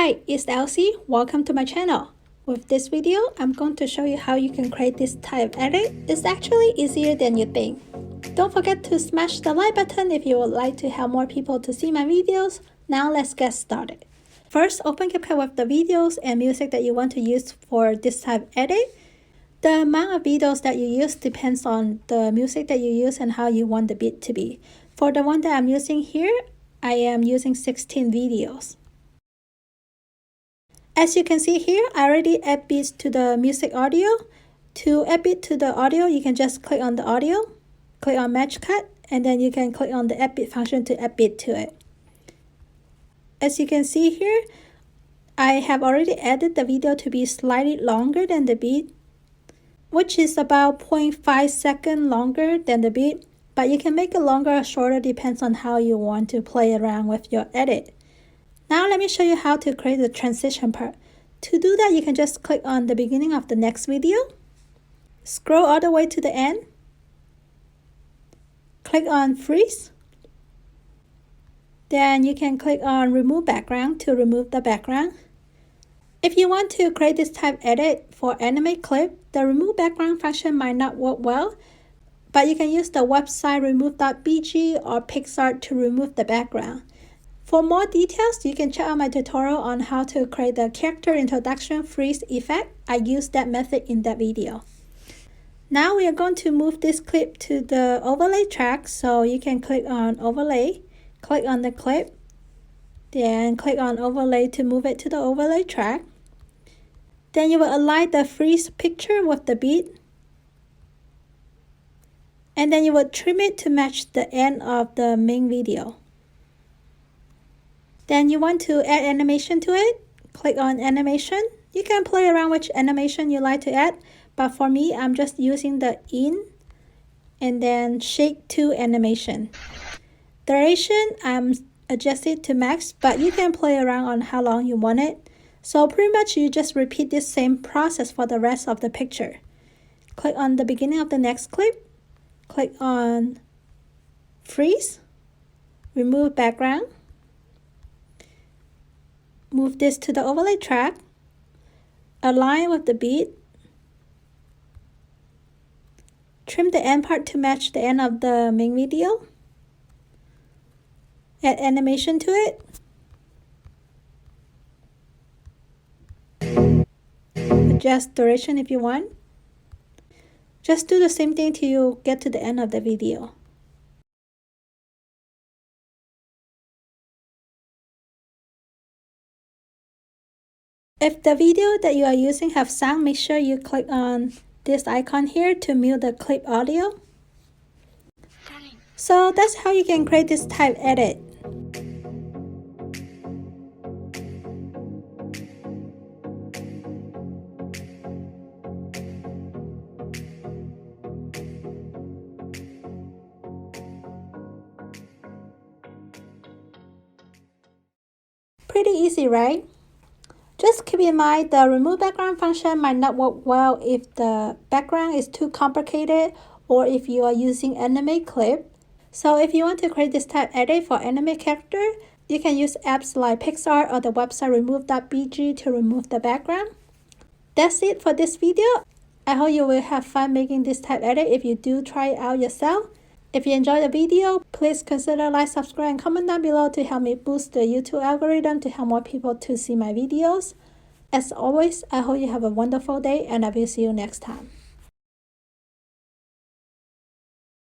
Hi, it's Elsie. Welcome to my channel. With this video, I'm going to show you how you can create this type of edit. It's actually easier than you think. Don't forget to smash the like button if you would like to help more people to see my videos. Now let's get started. First, open CapCut with the videos and music that you want to use for this type of edit. The amount of videos that you use depends on the music that you use and how you want the beat to be. For the one that I'm using here, I am using 16 videos. As you can see here, I already add beats to the music audio. To add beat to the audio, you can just click on the audio, click on match cut, and then you can click on the add beat function to add beat to it. As you can see here, I have already added the video to be slightly longer than the beat, which is about 0.5 seconds longer than the beat, but you can make it longer or shorter, depends on how you want to play around with your edit. Now let me show you how to create the transition part. To do that, you can just click on the beginning of the next video, scroll all the way to the end, click on freeze, then you can click on remove background to remove the background. If you want to create this type edit for anime clip, the remove background function might not work well, but you can use the website remove.bg or Pixart to remove the background. For more details, you can check out my tutorial on how to create the character introduction freeze effect. I used that method in that video. Now we are going to move this clip to the overlay track, so you can click on overlay, click on the clip, then click on overlay to move it to the overlay track. Then you will align the freeze picture with the beat, and then you will trim it to match the end of the main video. Then you want to add animation to it, click on animation. You can play around which animation you like to add, but for me, I'm just using the in and then shake to animation. Duration, I'm adjusted to max, but you can play around on how long you want it. So pretty much you just repeat this same process for the rest of the picture. Click on the beginning of the next clip, click on freeze, remove background, move this to the overlay track, align with the beat, trim the end part to match the end of the main video, add animation to it, adjust duration if you want. Just do the same thing till you get to the end of the video. If the video that you are using have sound, make sure you click on this icon here to mute the clip audio. So that's how you can create this type edit. Pretty easy, right? Just keep in mind the remove background function might not work well if the background is too complicated or if you are using anime clip. So if you want to create this type edit for anime character, you can use apps like Pixar or the website remove.bg to remove the background. That's it for this video. I hope you will have fun making this type edit if you do try it out yourself. If you enjoyed the video, please consider like, subscribe, and comment down below to help me boost the YouTube algorithm to help more people to see my videos. As always, I hope you have a wonderful day and I will see you next time.